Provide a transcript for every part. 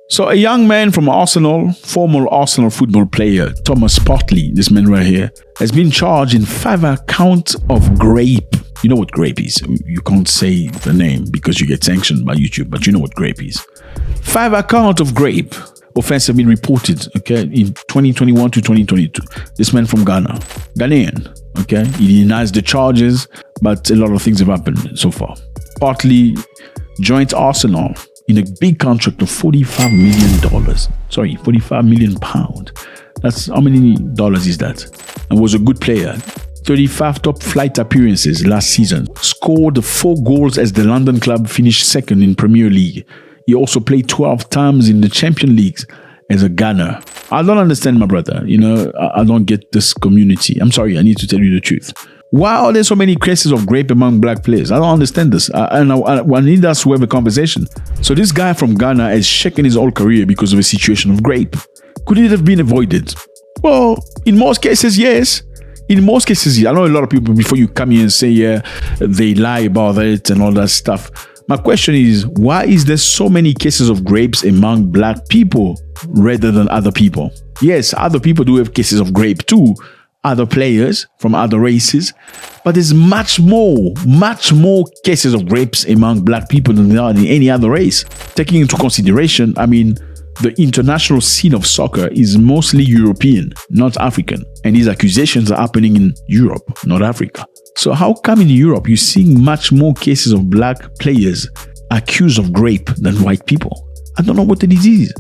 So a young man from Arsenal, former Arsenal football player, Thomas Partey, this man right here, has been charged in 5 counts of grape. You know what grape is. You can't say the name because you get sanctioned by YouTube, but you know what grape is. 5 counts of grape offense have been reported, okay, in 2021 to 2022. This man from Ghana, Ghanaian, okay, he denies the charges, but a lot of things have happened so far. Partey joined Arsenal in a big contract of $45 million. Sorry, 45 million pounds. That's how many dollars is that? And was a good player. 35 top flight appearances last season. Scored 4 goals as the London club finished second in Premier League. He also played 12 times in the Champions Leagues as a Ghana. I don't understand, my brother. You know, I don't get this community. I'm sorry, I need to tell you the truth. Why are there so many cases of grape among black players? I don't understand this. I need us to have a conversation. So this guy from Ghana has shaken his whole career because of a situation of grape. Could it have been avoided? Well, in most cases, yes. In most cases, I know a lot of people, before you come here and say, yeah, they lie about it and all that stuff. My question is, why is there so many cases of grapes among black people rather than other people? Yes, other people do have cases of grape too. Other players from other races, but there's much more cases of rapes among black people than there are in any other race. Taking into consideration, I mean, the international scene of soccer is mostly European, not African. And these accusations are happening in Europe, not Africa. So how come in Europe you're seeing much more cases of black players accused of rape than white people? I don't know what the disease is.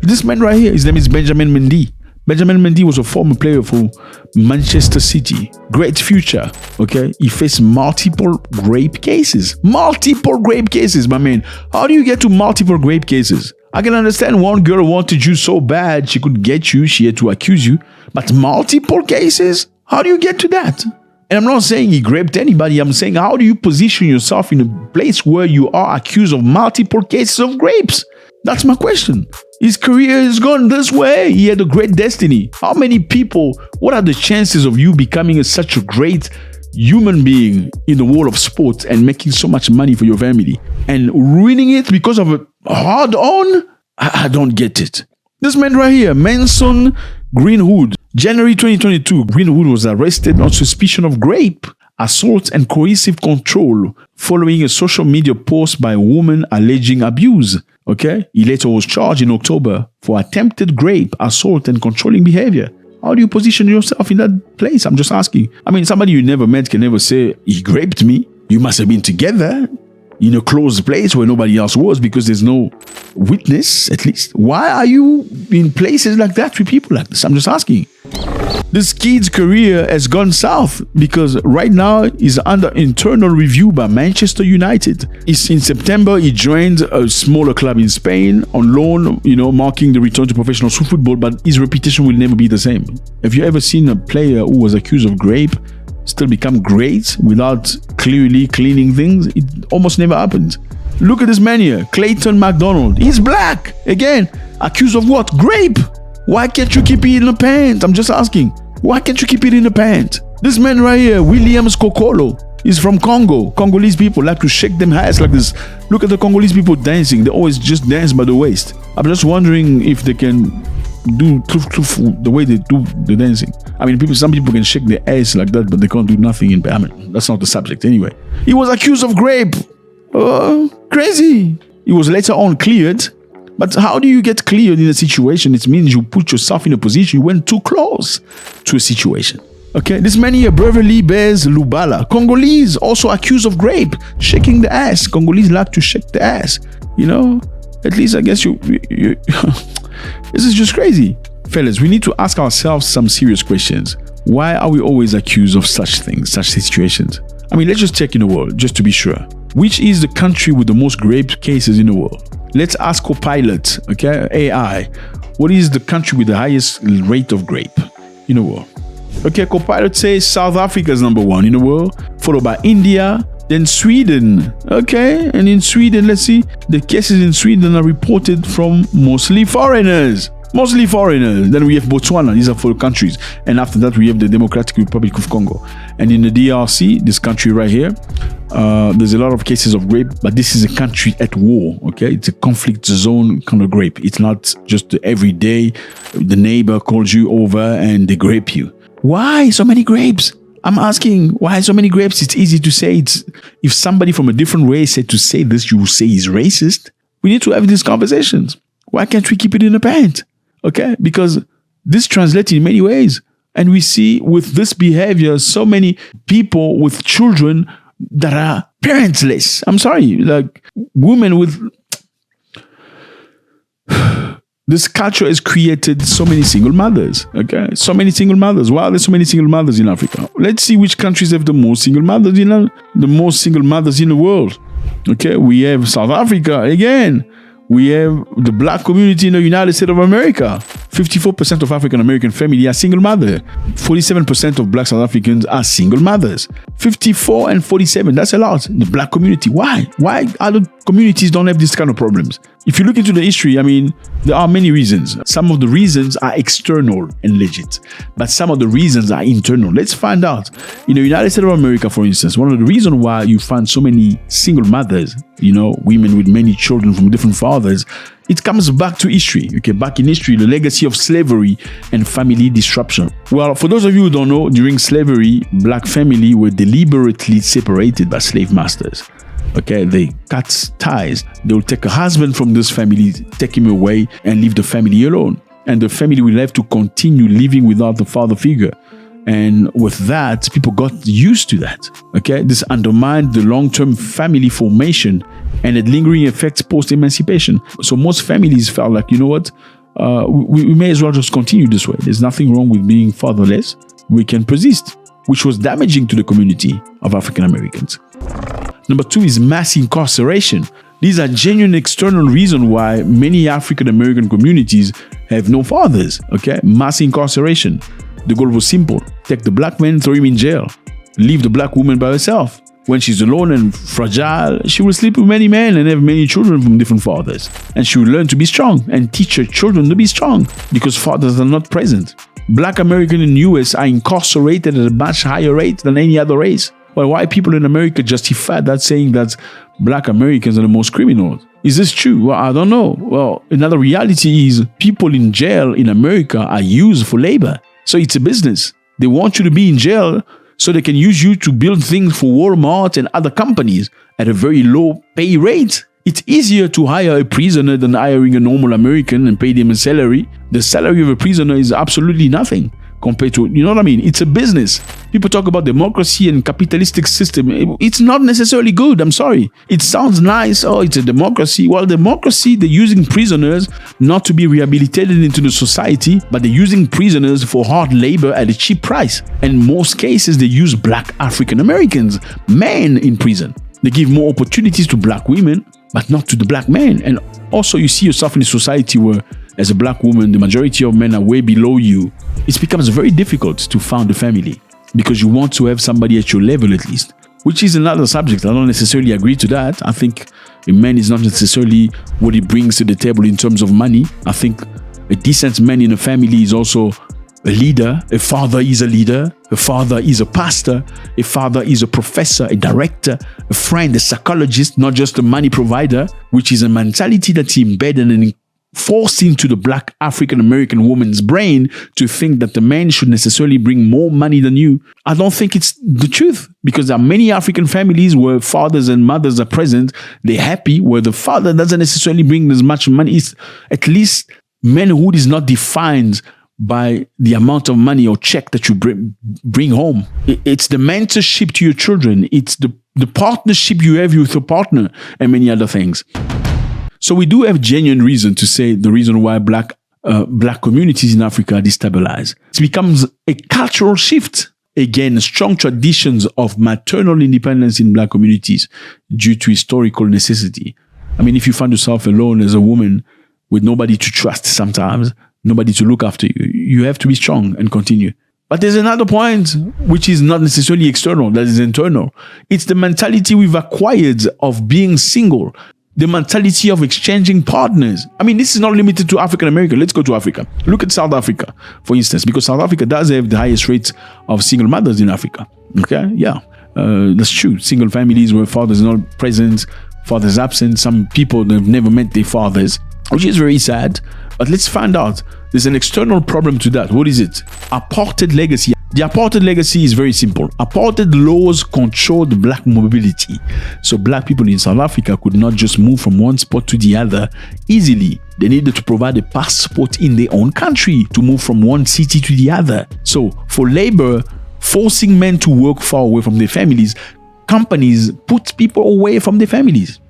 This man right here, his name is Benjamin Mendy. Benjamin Mendy was a former player for Manchester City. Great future, okay? He faced multiple rape cases. Multiple rape cases, my man. How do you get to multiple rape cases? I can understand one girl wanted you so bad she could get you, she had to accuse you. But multiple cases? How do you get to that? And I'm not saying he raped anybody. I'm saying, how do you position yourself in a place where you are accused of multiple cases of rapes? That's my question. His career has gone this way. He had a great destiny. How many people, what are the chances of you becoming such a great human being in the world of sports and making so much money for your family and ruining it because of a hard on? I don't get it. This man right here, Manson Greenwood, January 2022, Greenwood was arrested on suspicion of rape, assault and coercive control following a social media post by a woman alleging abuse. Okay, he later was charged in October for attempted rape, assault, and controlling behavior. How do you position yourself in that place? I'm just asking. I mean, somebody you never met can never say, he raped me. You must have been together in a closed place where nobody else was because there's no witness, at least. Why are you in places like that with people like this? I'm just asking. This kid's career has gone south because right now he's under internal review by Manchester United. In September, he joined a smaller club in Spain on loan, marking the return to professional football, but his reputation will never be the same. Have you ever seen a player who was accused of rape still become great without clearly cleaning things? It almost never happened. Look at this man here, Clayton McDonald. He's black. Again, accused of what? Rape. Why can't you keep it in the pants? I'm just asking. Why can't you keep it in the pants? This man right here, Williams Kokolo, is from Congo. Congolese people like to shake them ass like this. Look at the Congolese people dancing. They always just dance by the waist. I'm just wondering if they can do the way they do the dancing. I mean, some people can shake their ass like that, but they can't do nothing in payment. That's not the subject anyway. He was accused of rape. Crazy. He was later on cleared. But how do you get cleared in a situation? It means you put yourself in a position, you went too close to a situation. Okay, this man here, Beverly Bears Lubala, Congolese, also accused of rape, shaking the ass. Congolese like to shake the ass. At least I guess you this is just crazy. Fellas, we need to ask ourselves some serious questions. Why are we always accused of such things, such situations? I mean, let's just check in the world, just to be sure. Which is the country with the most rape cases in the world? Let's ask Copilot, okay, AI, what is the country with the highest rate of rape in the world? Okay, Copilot says South Africa is number 1 in the world, followed by India, then Sweden. Okay, and in Sweden, let's see, the cases in Sweden are reported from mostly foreigners. Then we have Botswana. These are 4 countries. And after that, we have the Democratic Republic of Congo. And in the DRC, this country right here, There's a lot of cases of rape, but this is a country at war, okay? It's a conflict zone kind of rape. It's not just every day the neighbor calls you over and they grape you. Why so many grapes? I'm asking, why so many grapes? It's easy to say. If somebody from a different race said to say this, you will say he's racist. We need to have these conversations. Why can't we keep it in the pant? Okay? Because this translates in many ways. And we see with this behavior, so many people with children that are parentless. I'm sorry, like women with... This culture has created so many single mothers, okay? So many single mothers. Why are there so many single mothers in Africa? Let's see which countries have the most single mothers, the most single mothers in the world. Okay, we have South Africa again. We have the black community in the United States of America. 54% of African American families are single mothers. 47% of black South Africans are single mothers. 54 and 47, that's a lot. The black community. Why? Why other communities don't have these kind of problems? If you look into the history, I mean, there are many reasons. Some of the reasons are external and legit, but some of the reasons are internal. Let's find out. In the United States of America, for instance, one of the reasons why you find so many single mothers, women with many children from different fathers, it comes back to history. Okay, back in history, the legacy of slavery and family disruption. Well, for those of you who don't know, during slavery, black families were deliberately separated by slave masters. Okay, they cut ties. They will take a husband from this family, take him away, and leave the family alone. And the family will have to continue living without the father figure. And with that, people got used to that. Okay, this undermined the long-term family formation and had lingering effects post-emancipation. So most families felt like, you know what, we may as well just continue this way. There's nothing wrong with being fatherless. We can persist, which was damaging to the community of African Americans. Number 2 is mass incarceration. These are genuine external reasons why many African American communities have no fathers. Okay, mass incarceration. The goal was simple. Take the black man, throw him in jail. Leave the black woman by herself. When she's alone and fragile, she will sleep with many men and have many children from different fathers. And she will learn to be strong and teach her children to be strong because fathers are not present. Black Americans in the US are incarcerated at a much higher rate than any other race. Well, why people in America justify that, saying that black Americans are the most criminals? Is this true? Well, I don't know. Well, another reality is people in jail in America are used for labor. So it's a business. They want you to be in jail so they can use you to build things for Walmart and other companies at a very low pay rate. It's easier to hire a prisoner than hiring a normal American and pay them a salary. The salary of a prisoner is absolutely nothing compared to, you know what I mean? It's a business. People talk about democracy and capitalistic system. It's not necessarily good. I'm sorry. It sounds nice. Oh, it's a democracy. Well, democracy, they're using prisoners not to be rehabilitated into the society, but they're using prisoners for hard labor at a cheap price. And in most cases, they use black African Americans, men in prison. They give more opportunities to black women, but not to the black men. And also you see yourself in a society where as a black woman, the majority of men are way below you. It becomes very difficult to found a family because you want to have somebody at your level at least, which is another subject. I don't necessarily agree to that. I think a man is not necessarily what he brings to the table in terms of money. I think a decent man in a family is also a leader. A father is a leader. A father is a pastor. A father is a professor, a director, a friend, a psychologist, not just a money provider, which is a mentality that's embedded and forced into the black African American woman's brain to think that the man should necessarily bring more money than you. I don't think it's the truth, because there are many African families where fathers and mothers are present. They're happy, where the father doesn't necessarily bring as much money. It's at least manhood is not defined by the amount of money or check that you bring home. It's the mentorship to your children. It's the partnership you have with your partner and many other things. So we do have genuine reason to say the reason why black communities in Africa are destabilized. It becomes a cultural shift. Again, strong traditions of maternal independence in black communities due to historical necessity. I mean, if you find yourself alone as a woman with nobody to trust sometimes, nobody to look after you, you have to be strong and continue. But there's another point which is not necessarily external, that is internal. It's the mentality we've acquired of being single. The mentality of exchanging partners. I mean, this is not limited to African America. Let's go to Africa. Look at South Africa, for instance, because South Africa does have the highest rate of single mothers in Africa. Okay, yeah. That's true. Single families where fathers are not present, fathers absent. Some people they've never met their fathers, which is very sad. But let's find out. There's an external problem to that. What is it? Apartheid legacy. The apartheid legacy is very simple. Apartheid laws controlled black mobility. So black people in South Africa could not just move from one spot to the other easily. They needed to provide a passport in their own country to move from one city to the other. So for labor, forcing men to work far away from their families, companies put people away from their families.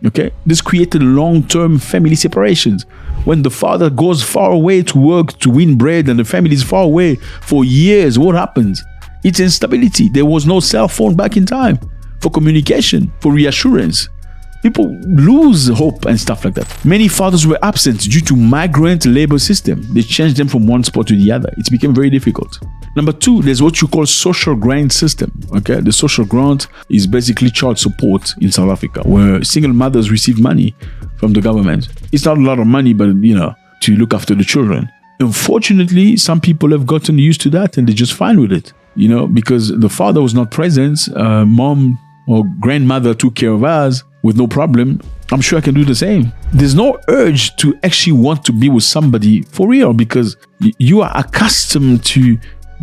Okay, this created long-term family separations. When the father goes far away to work to win bread and the family is far away for years, what happens? It's instability. There was no cell phone back in time for communication, for reassurance. People lose hope and stuff like that. Many fathers were absent due to migrant labor system. They changed them from one spot to the other. It became very difficult. Number two, there's what you call social grant system. Okay, the social grant is basically child support in South Africa, where single mothers receive money from the government. It's not a lot of money, but to look after the children. Unfortunately, some people have gotten used to that and they're just fine with it. Because the father was not present, mom or grandmother took care of us with no problem. I'm sure I can do the same. There's no urge to actually want to be with somebody for real because you are accustomed to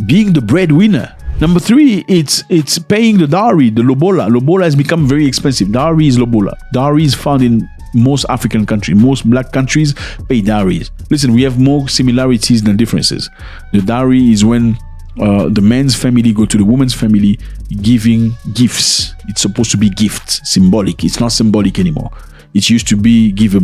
being the breadwinner. Number three, it's paying the dowry, the lobola. Lobola has become very expensive. Dowry is lobola. Dowry is found in most African countries. Most black countries pay dowries. Listen, we have more similarities than differences. The dowry is when the man's family go to the woman's family giving gifts. It's supposed to be gifts, symbolic. It's not symbolic anymore. It used to be give a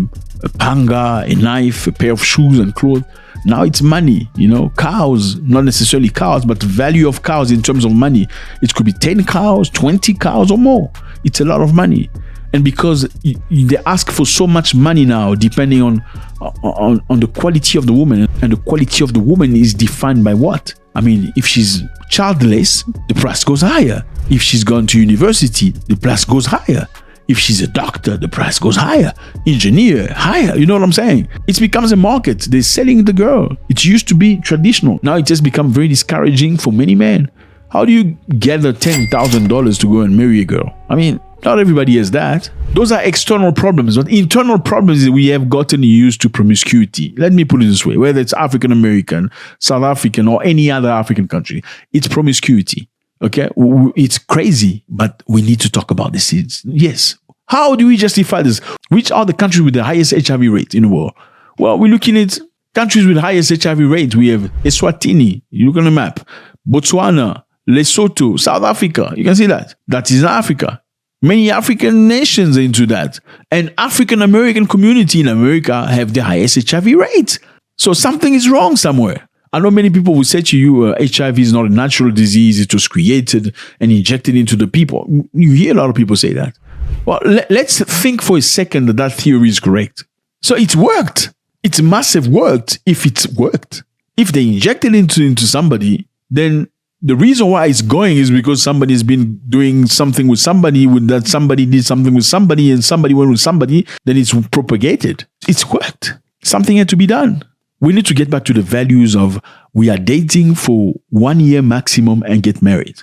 panga, a knife, a pair of shoes and clothes. Now it's money, cows, not necessarily cows, but the value of cows in terms of money. It could be 10 cows, 20 cows or more. It's a lot of money. And because they ask for so much money now, depending on the quality of the woman, and the quality of the woman is defined by what? I mean, if she's childless, the price goes higher. If she's gone to university, the price goes higher. If she's a doctor, the price goes higher. Engineer, higher. You know what I'm saying? It becomes a market. They're selling the girl. It used to be traditional. Now it has become very discouraging for many men. How do you gather $10,000 to go and marry a girl? I mean, not everybody has that. Those are external problems. But internal problems is we have gotten used to promiscuity. Let me put it this way. Whether it's African American, South African, or any other African country, it's promiscuity. Okay, it's crazy, but we need to talk about this. Yes. How do we justify this? Which are the countries with the highest HIV rate in the world? Well, we're looking at countries with the highest HIV rate. We have Eswatini. You look on the map. Botswana, Lesotho, South Africa. You can see that. That is Africa. Many African nations are into that. And African American community in America have the highest HIV rate. So something is wrong somewhere. I know many people will say to you, HIV is not a natural disease. It was created and injected into the people. You hear a lot of people say that. Well, let's think for a second that theory is correct. So it's worked. It's massive worked if it's worked. If they injected into somebody, then the reason why it's going is because somebody's been doing something with somebody, that somebody did something with somebody and somebody went with somebody, then it's propagated. It's worked. Something had to be done. We need to get back to the values of we are dating for 1 year maximum and get married.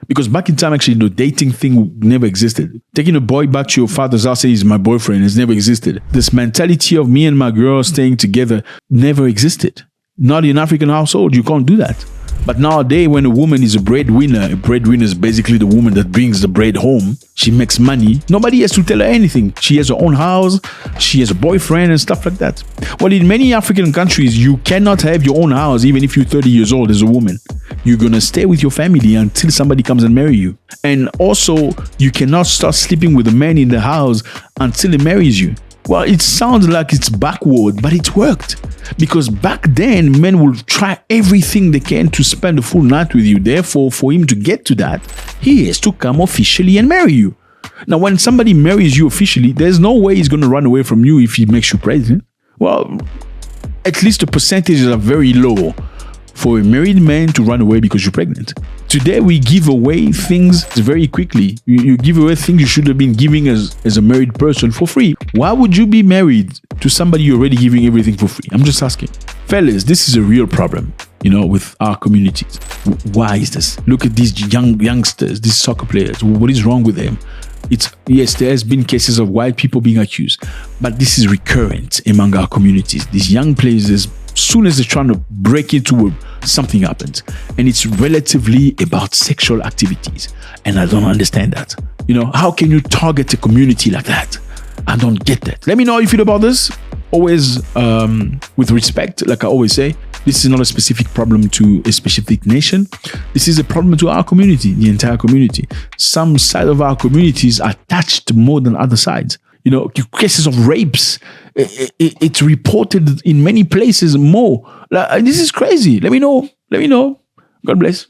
Because back in time, actually, the dating thing never existed. Taking a boy back to your father's house, say he's my boyfriend, has never existed. This mentality of me and my girl staying together never existed. Not in African household, you can't do that. But nowadays, when a woman is a breadwinner is basically the woman that brings the bread home. She makes money. Nobody has to tell her anything. She has her own house. She has a boyfriend and stuff like that. Well, in many African countries, you cannot have your own house even if you're 30 years old as a woman. You're going to stay with your family until somebody comes and marry you. And also, you cannot start sleeping with a man in the house until he marries you. Well, it sounds like it's backward, but it worked. Because back then, men would try everything they can to spend a full night with you. Therefore, for him to get to that, he has to come officially and marry you. Now, when somebody marries you officially, there's no way he's going to run away from you if he makes you pregnant. Well, at least the percentages are very low for a married man to run away because you're pregnant. Today, we give away things very quickly. You give away things you should have been giving as a married person for free. Why would you be married to somebody you're already giving everything for free? I'm just asking. Fellas, this is a real problem. with our communities. Why is this? Look at these youngsters, these soccer players. What is wrong with them? Yes, there has been cases of white people being accused, but this is recurrent among our communities. These young players, as soon as they're trying to break into something happens, and it's relatively about sexual activities. And I don't understand that. How can you target a community like that? I don't get that. Let me know how you feel about this. Always with respect, like I always say, this is not a specific problem to a specific nation. This is a problem to our community, the entire community. Some side of our communities are touched more than other sides. Cases of rapes, it's reported in many places more. This is crazy. Let me know. God bless.